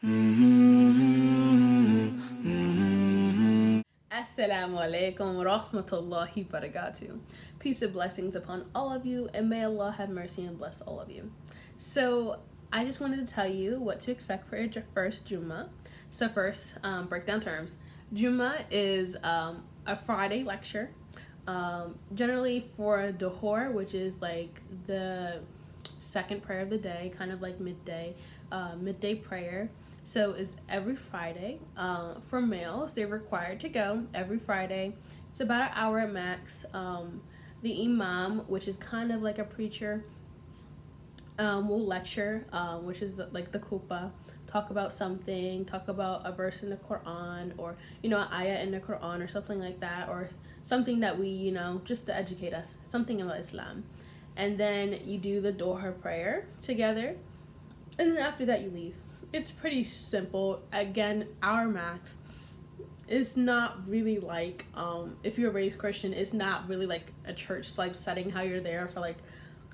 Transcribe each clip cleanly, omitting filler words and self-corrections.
Assalamualaikum, warathmatullahi, Wabarakatuhu. Peace and blessings upon all of you, and may Allah have mercy and bless all of you. So I just wanted to tell you what to expect for your first Jummah. So first, breakdown terms. Jummah is a Friday lecture, generally for Duhur, which is like the second prayer of the day, kind of like midday prayer. So it's every Friday. For males, they're required to go every Friday. It's about an hour at max. The Imam, which is kind of like a preacher, will lecture, which is like the kupa, talk about something, talk about a verse in the Quran, or an ayah in the Quran or something like that, or something that we, just to educate us, something about Islam. And then you do the Duhur prayer together, and then after that you leave. It's pretty simple. Again, our max. It's not really like, if you're raised Christian, it's not really like a church like setting, how you're there for like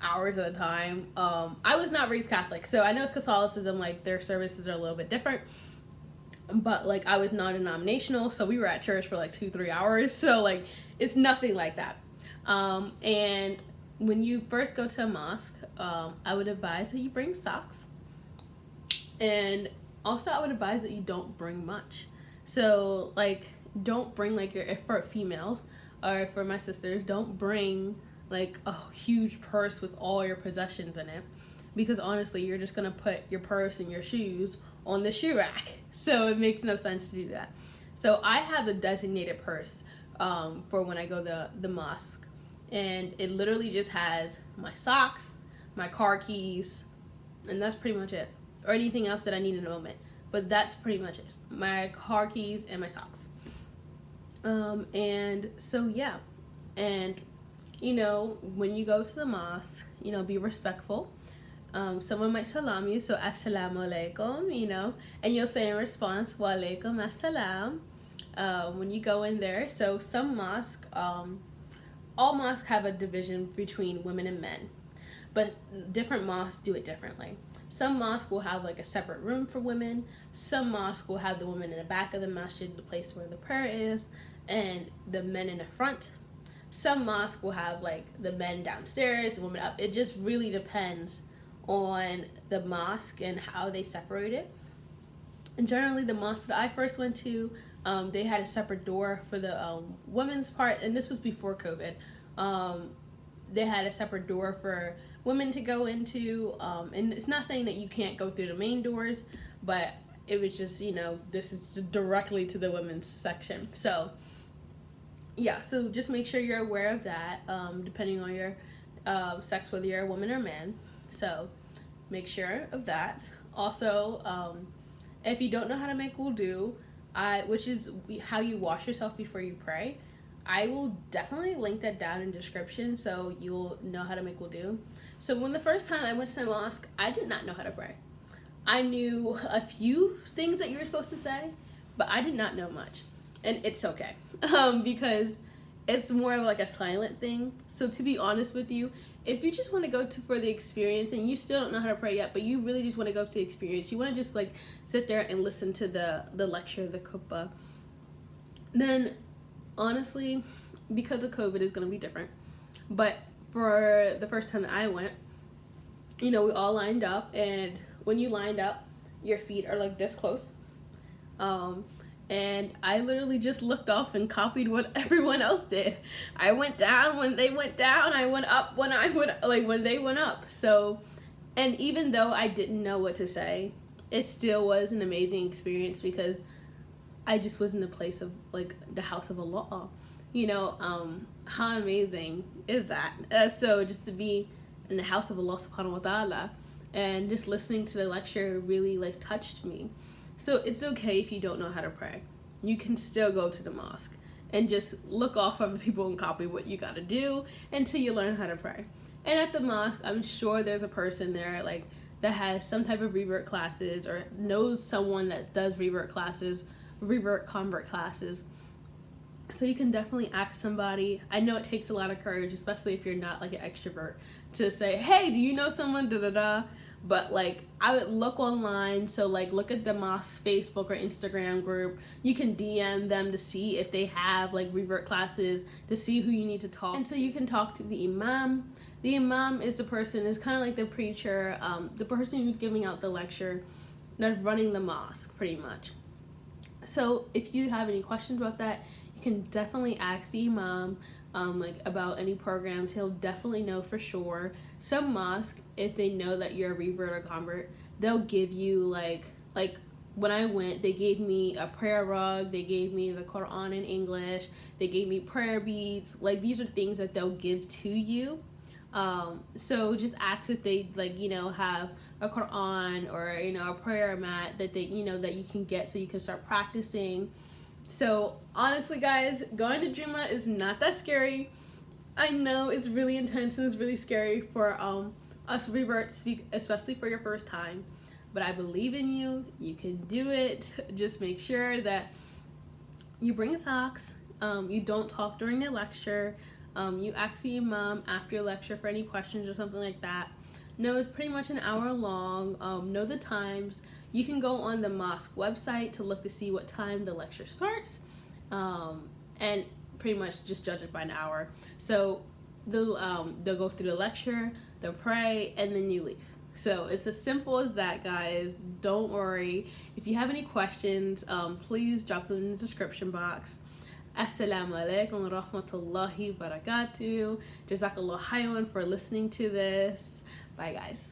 hours at a time. I was not raised Catholic, so I know Catholicism, like their services are a little bit different, but like I was non-denominational, so we were at church for like 2-3 hours, so like it's nothing like that. And when you first go to a mosque, I would advise that you bring socks, and also I would advise that you don't bring much. So like don't bring like if for females or for my sisters, don't bring like a huge purse with all your possessions in it, because honestly you're just gonna put your purse and your shoes on the shoe rack, so it makes no sense to do that. So I have a designated purse for when I go to the mosque, and it literally just has my socks, my car keys, and that's pretty much it, or anything else that I need in a moment, but that's pretty much it. My car keys and my socks. And so yeah, and when you go to the mosque, be respectful. Someone might salam you, so Assalamualaikum, and you'll say in response, wa alaikum assalam, when you go in there. So some mosques, all mosques have a division between women and men, but different mosques do it differently. Some mosques will have like a separate room for women. Some mosques will have the women in the back of the masjid, the place where the prayer is, and the men in the front. Some mosques will have like the men downstairs, the women up. It just really depends on the mosque and how they separate it. And generally the mosque that I first went to, they had a separate door for the women's part, and this was before COVID. They had a separate door for women to go into, and it's not saying that you can't go through the main doors, but it was just, this is directly to the women's section. So yeah, so just make sure you're aware of that, depending on your sex, whether you're a woman or a man. So make sure of that. Also, if you don't know how to make wudu, which is how you wash yourself before you pray, I will definitely link that down in the description so you'll know how to make wudu. So when the first time I went to the mosque, I did not know how to pray. I knew a few things that you were supposed to say, but I did not know much. And it's okay, because it's more of like a silent thing. So to be honest with you, if you just want to go for the experience and you still don't know how to pray yet, but you really just want to go to the experience, you want to just like sit there and listen to the lecture, the khutbah, then honestly, because of COVID, it's going to be different. But for the first time that I went, we all lined up, and when you lined up, your feet are like this close. And I literally just looked off and copied what everyone else did. I went down when they went down. I went up when they went up. So, and even though I didn't know what to say, it still was an amazing experience, because I just was in the place of like the house of Allah. How amazing is that? So just to be in the house of Allah subhanahu wa ta'ala and just listening to the lecture really like touched me. So it's okay if you don't know how to pray. You can still go to the mosque and just look off other people and copy what you gotta do until you learn how to pray. And at the mosque, I'm sure there's a person there like that has some type of revert classes, or knows someone that does revert classes, revert convert classes. So you can definitely ask somebody. I know it takes a lot of courage, especially if you're not like an extrovert, to say, hey, do you know someone, da da da. but like I would look online. So like look at the mosque Facebook or Instagram group. You can DM them to see if they have like revert classes, to see who you need to talk. And so you can talk to the Imam. The Imam is the person, is kind of like the preacher, the person who's giving out the lecture, that's running the mosque pretty much. So if you have any questions about that, you can definitely ask the Imam like about any programs. He'll definitely know for sure. Some mosques, if they know that you're a revert or convert, they'll give you like when I went, they gave me a prayer rug, they gave me the Quran in English, they gave me prayer beads. Like these are things that they'll give to you. So just ask if they like, you know, have a Quran or, you know, a prayer mat that they, you know, that you can get so you can start practicing. So honestly guys, going to Jummah is not that scary. I know it's really intense and it's really scary for us reverts, especially for your first time, but I believe in you. You can do it. Just make sure that you bring socks. You don't talk during the lecture. You ask the Imam after your lecture for any questions or something like that. No, it's pretty much an hour long. Know the times. You can go on the mosque website to look to see what time the lecture starts, and pretty much just judge it by an hour. So they'll go through the lecture, they'll pray, and then you leave. So it's as simple as that, guys. Don't worry. If you have any questions, please drop them in the description box. Assalamualaikum warathmatullahi wabarakatuhu. Jazakallah khairan for listening to this. Bye guys.